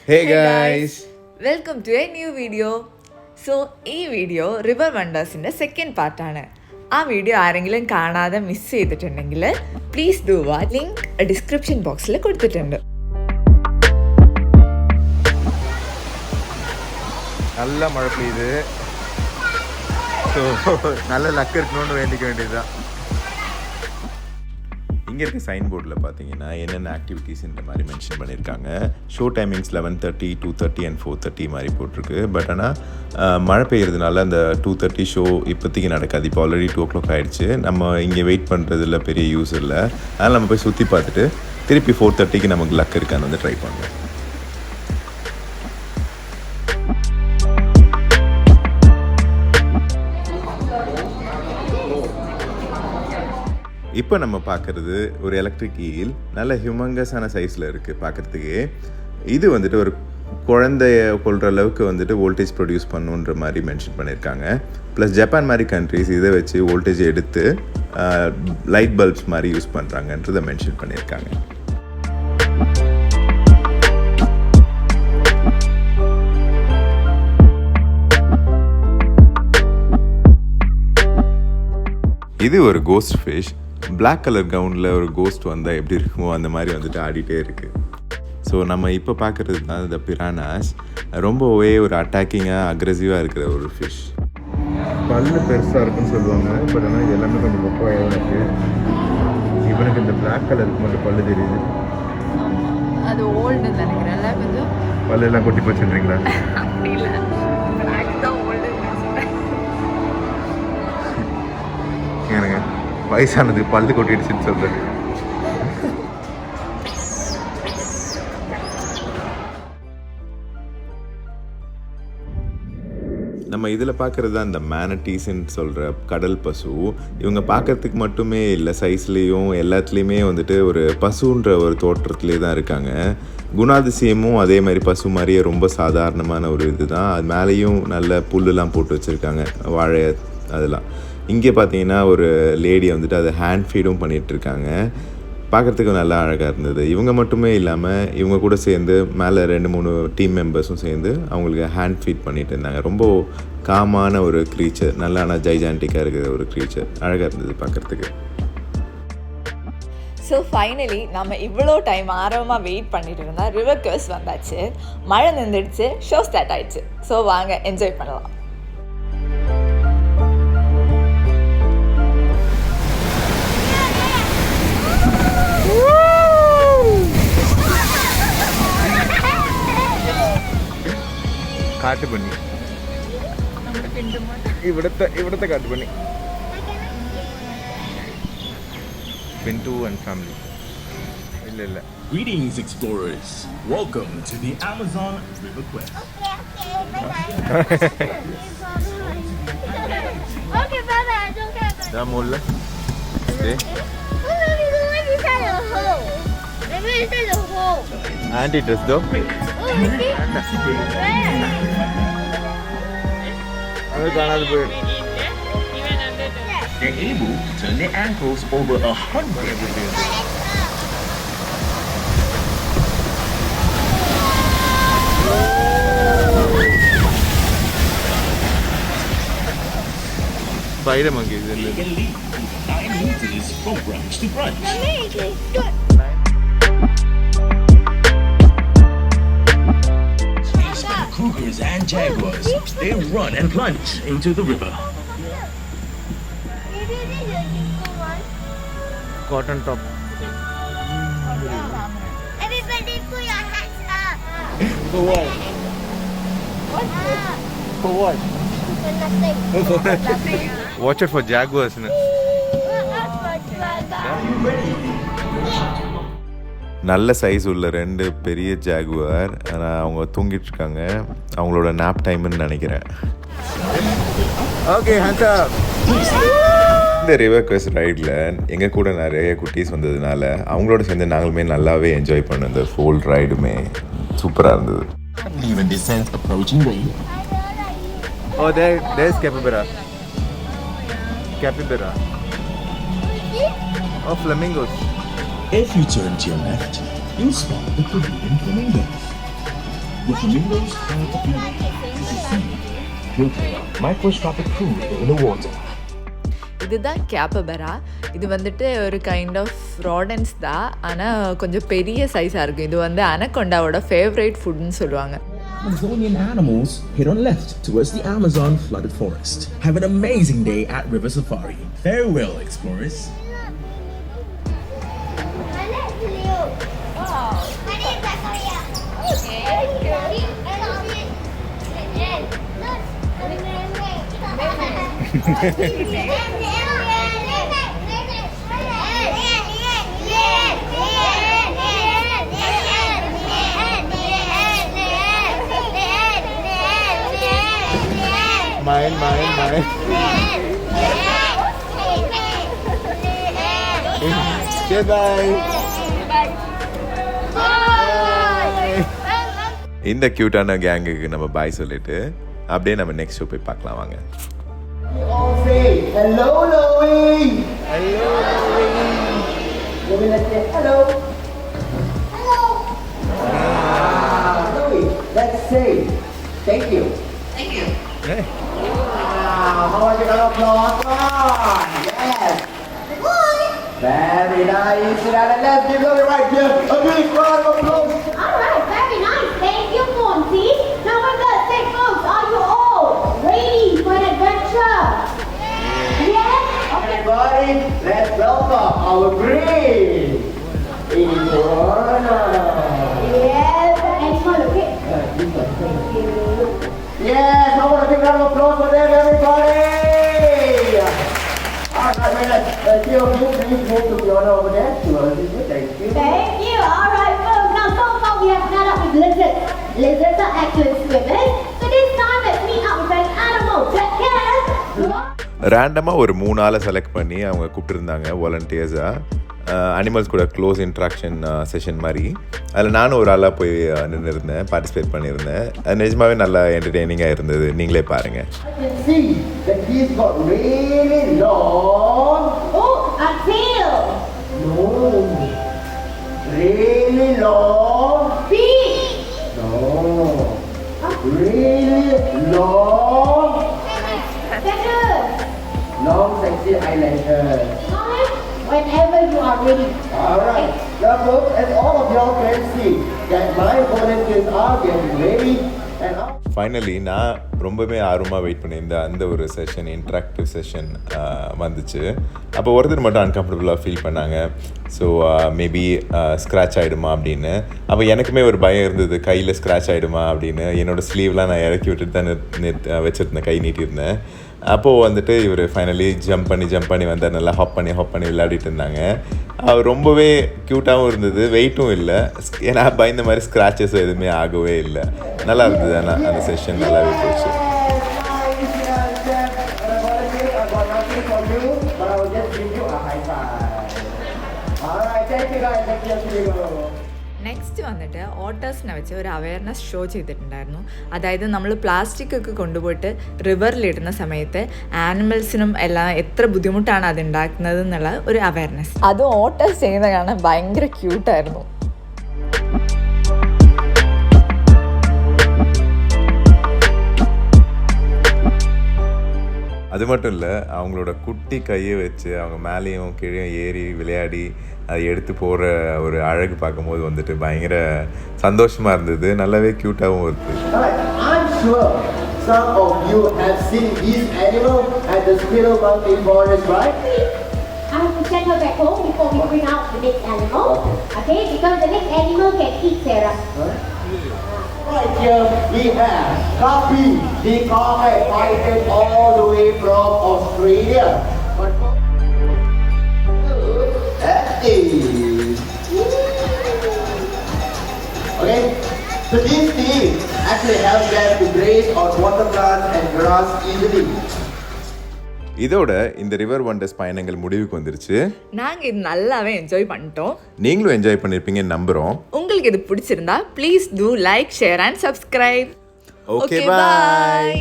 Hey guys! Welcome to a new video. So, this video Riverwonders in the second part. This video ആരെങ്കിലും കാണാതെ miss ചെയ്തിട്ടുണ്ടെങ്കിൽ please do watch. Link description box ൽ കൊടുത്തിട്ടുണ്ട്. നല്ല മഴ പെയ്ത് ஸோ நல்ல லக் இருக்கணும்னு வேண்டிக்க வேண்டியதுதான். இங்கே இருக்க சைன் போர்டில் பார்த்தீங்கன்னா என்னென்ன ஆக்டிவிட்டீஸ்ன்ற மாதிரி மென்ஷன் பண்ணியிருக்காங்க. ஷோ டைமிங்ஸ் 11:30, 2:30 அண்ட் 4:30 மாதிரி போட்டிருக்கு. பட் ஆனால் மழை பெய்யறதுனால அந்த 2:30 ஷோ இப்போதைக்கு நடக்காது. இப்போ ஆல்ரெடி 2:00 ஆகிடுச்சு. நம்ம இங்கே வெயிட் பண்ணுறதுல பெரிய யூஸ் இல்லை. அதனால் நம்ம போய் சுற்றி பார்த்துட்டு திருப்பி 4:30க்கு நமக்கு லக் இருக்கான்னு வந்து ட்ரை பண்ணுவோம். இப்போ நம்ம பார்க்குறது ஒரு எலக்ட்ரிக் ஈல். நல்ல ஹியூமங்கஸான சைஸில் இருக்குது பார்க்குறதுக்கு. இது வந்துட்டு ஒரு குழந்தைய கொள்கிற அளவுக்கு வந்துட்டு வோல்டேஜ் ப்ரொடியூஸ் பண்ணுன்ற மாதிரி மென்ஷன் பண்ணியிருக்காங்க. ப்ளஸ் ஜப்பான் மாதிரி கண்ட்ரிஸ் இதை வச்சு வோல்டேஜ் எடுத்து லைட் பல்ப்ஸ் மாதிரி யூஸ் பண்ணுறாங்கன்றதை மென்ஷன் பண்ணியிருக்காங்க. இது ஒரு கோஸ்ட் ஃபிஷ். பிளாக் கலர் கவுனில் ஒரு கோஸ்ட் வந்தால் எப்படி இருக்குமோ அந்த மாதிரி வந்துட்டு ஆடிட்டே இருக்குது. ஸோ நம்ம இப்போ பார்க்குறது தான் இந்த பிரானாஸ். ரொம்பவே ஒரு அட்டாக்கிங்காக அக்ரெசிவாக இருக்கிற ஒரு ஃபிஷ். பல்லு பெருசாக இருக்குன்னு சொல்லுவாங்க. பட் ஆனால் இது எல்லாமே கொஞ்சம் மொக்கையாக இருக்குது. இவனுக்கு இந்த பிளாக் கலருக்கு மட்டும் பல்லு தெரியுது. அது ஓல்டு நினைக்கிறேன். கொஞ்சம் பல்லு எல்லாம் கொட்டி போச்சுன்றீங்களா? எனக்கு வயசானது பல்லு கொட்டிடுச்சுன்னு சொல்றது. நம்ம இதில் பார்க்குறது தான் இந்த மேனட்டீஸ்ன்னு சொல்கிற கடல் பசு. இவங்க பார்க்குறதுக்கு மட்டுமே இல்லை, சைஸ்லேயும் எல்லாத்துலேயுமே வந்துட்டு ஒரு பசுன்ற ஒரு தோற்றத்துலேயே தான் இருக்காங்க. குணாதிசயமும் அதே மாதிரி பசு மாதிரியே ரொம்ப சாதாரணமான ஒரு இது தான். அது மேலேயும் நல்ல புல்லுலாம் போட்டு வச்சுருக்காங்க, வாழை அதெல்லாம். இங்கே பார்த்தீங்கன்னா ஒரு லேடி வந்துட்டு அதை ஹேண்ட் ஃபீடும் பண்ணிகிட்ருக்காங்க. பார்க்குறதுக்கு நல்லா அழகாக இருந்தது. இவங்க மட்டுமே இல்லாமல் இவங்க கூட சேர்ந்து மேலே 2-3 டீம் மெம்பர்ஸும் சேர்ந்து அவங்களுக்கு ஹேண்ட் ஃபீட் பண்ணிகிட்டு இருந்தாங்க. ரொம்ப காமான ஒரு க்ரீச்சர், நல்லா ஆனால் ஜைஜான்டிக்காக இருக்கிற ஒரு க்ரீச்சர். அழகாக இருந்தது பார்க்குறதுக்கு. ஸோ ஃபைனலி நம்ம இவ்வளோ டைம் ஆர்வமாக வெயிட் பண்ணிட்டு இருந்தால் ரிவர் க்ரூஸ் வந்தாச்சு. மழை நின்றுடுச்சு, ஷோ ஸ்டார்ட் ஆயிடுச்சு. ஸோ வாங்க என்ஜாய் பண்ணலாம். കാട്ട് പന്നി, ഇവിടുത്തെ കാട്ട് പന്നി. Pinto and family. ഇല്ല. Greetings explorers. Welcome to the Amazon River Quest. Okay, Baba, I don't care about Da molle. Stay. Let me inside the hole. Auntie dress though. Oh, you see? They're able to turn their ankles over 100. Spider monkeys. They can leap 9 meters from branch to branch. Chased by cougars and jaguars, they run and plunge into the river. Cotton top. Everybody put your hands up. For what? For what? For nothing. Watch it for jaguars. நல்ல size உள்ள 2 பெரிய Jaguar. ஆனால் அவங்க தூங்கிட்டு இருக்காங்க. அவங்களோட நாப் டைம்னு நினைக்கிறேன். Okay hands up. இந்த ரிவர் குவெஸ்ட் ரைடில் எங்கள் கூட நிறைய குட்டீஸ் வந்ததுனால அவங்களோட சேர்ந்து நாங்களுமே நல்லாவே என்ஜாய் பண்ணோம். இந்த ஃபுல் ரைடுமே சூப்பராக இருந்தது. Even descent approaching rain. Oh, there's capybara. Capybara. Oh, flamingos. If you turn to your left, you'll spot the Caribbean flamingos. The flamingos have built microscopic food in the water. இதுதான் கேப்பபரா. இது வந்துட்டு ஒரு kind of ராடன்ஸ் தான், ஆனால் கொஞ்சம் பெரிய சைஸாக இருக்கும். இது வந்து அனகொண்டாவோட ஃபேவரேட் ஃபுட்னு சொல்லுவாங்க. Amazonian animals, head on left towards the Amazon flooded forest. Have an amazing day at Riversafari. Farewell, explorers. My name's Leo. Wow. My name's Zakaria. Okay. Mine. Okay, bye. இந்த கியூட்டான கேங்குக்கு நம்ம பாய் சொல்லிட்டு அப்படியே நம்ம நெக்ஸ்ட் ஷோ போய் பார்க்கலாம் வாங்க. All say hello, Louie. Hello. Louie, let's say hello. Hello. Louie, let's say thank you. Thank you. Hey. How much you got applause? Yes. Good. Very nice. Sit down and let's give Louie right here a big round of applause. All right, very nice. Thank you, Monty. Now we're gonna say, folks, are you all ready for an adventure? Yes? Okay. Everybody, let's welcome our brave iguana. Yes, animal, okay? Yes, I want a big round of applause for them, everybody. All right, let's please move to the honor over there. Thank you. Thank you. All right, folks. Now, so far we have met up with lizards. Lizards are excellent swimmers. So this time, let's meet up with an animal that can... ரேண்டமாக ஒரு 3 ஆளை select பண்ணி அவங்க கூப்பிட்டுருந்தாங்க வாலண்டியர்ஸாக. Animals கூட close interaction session மாதிரி. அதில் நானும் ஒரு ஆளாக போய் நின்று இருந்தேன், பார்ட்டிசிபேட் பண்ணியிருந்தேன். அது நிஜமாகவே நல்லா என்டர்டெய்னிங்காக இருந்தது. நீங்களே பாருங்கள். I can see that he's got really long... Oh, a tail. No. Really long... Beak. No. Really long... Feathers. Long sexy eyelashes. Whenever you are ready. Alright. Now folks, as all of y'all can see that my volunteers are getting ready and finally நான் ரொம்பவே ஆர்வமாக wait பண்ணியிருந்தேன். அந்த ஒரு session, interactive session வந்துச்சு. அப்போ ஒருத்தர் மட்டும் அன்கம்ஃபர்டபுளாக ஃபீல் பண்ணாங்க. ஸோ மேபி ஸ்க்ராட்ச் ஆகிடுமா அப்படின்னு. அப்போ எனக்குமே ஒரு பயம் இருந்தது, கையில் ஸ்க்ராட்ச் ஆகிடுமா அப்படின்னு. என்னோடய ஸ்லீவ்லாம் நான் இறக்கி விட்டுட்டு தான் வச்சுருந்தேன், கை நீட்டியிருந்தேன். அப்போது வந்துட்டு இவர் ஃபைனலி ஜம்ப் பண்ணி வந்தார். நல்லா ஹாப் பண்ணி விளையாடிட்டு இருந்தாங்க. அவர் ரொம்பவே க்யூட்டாகவும் இருந்தது, வெயிட்டும் இல்லை. ஏன்னா பயந்த மாதிரி ஸ்க்ராச்சஸ் எதுவுமே ஆகவே இல்லை. நல்லா இருந்தது. ஆனால் அந்த செஷன் நல்லாவே போச்சு. നെക്സ്റ്റ് വന്നിട്ട് ഓട്ടേഴ്സിനെ വെച്ച് ഒരു അവയർനെസ് ഷോ ചെയ്തിട്ടുണ്ടായിരുന്നു. അതായത് നമ്മൾ പ്ലാസ്റ്റിക് ഒക്കെ കൊണ്ടുപോയിട്ട് റിവറിലിടുന്ന സമയത്ത് ആനിമൽസിനും എല്ലാം എത്ര ബുദ്ധിമുട്ടാണ് അത് ഉണ്ടാക്കുന്നത് എന്നുള്ള ഒരു അവയർനെസ്. അത് ഓട്ടേഴ്സ് ചെയ്യുന്നത് കാണാൻ ഭയങ്കര ക്യൂട്ടായിരുന്നു. அது மட்டும் இல்லை, அவங்களோட குட்டி கையை வச்சு அவங்க மேலேயும் கீழே ஏறி விளையாடி அதை எடுத்து போகிற ஒரு அழகு பார்க்கும்போது வந்துட்டு பயங்கர சந்தோஷமாக இருந்தது. நல்லாவே க்யூட்டாகவும் இருக்குது. I'm sure some of you have seen these animals at the Squirrel Mountain Forest, right? I have to send her back home before we bring out the next animal. Okay, because the next animal can eat Sarah. Right here we have Guppy, the comet, migrated all the way from Australia. But that is... Okay, so these things actually help them to graze on water plants and grass easily. இதோட இந்த river wonders பயணங்கள் முடிவுக்கு வந்துருச்சு. நாங்கள் இது நல்லாவே enjoy பண்ணிட்டோம். நீங்களும் என்ஜாய் பண்ணியிருப்பீங்கன்னு நம்புகிறோம். உங்களுக்கு இது பிடிச்சிருந்தா please do like, share and subscribe. Okay, bye.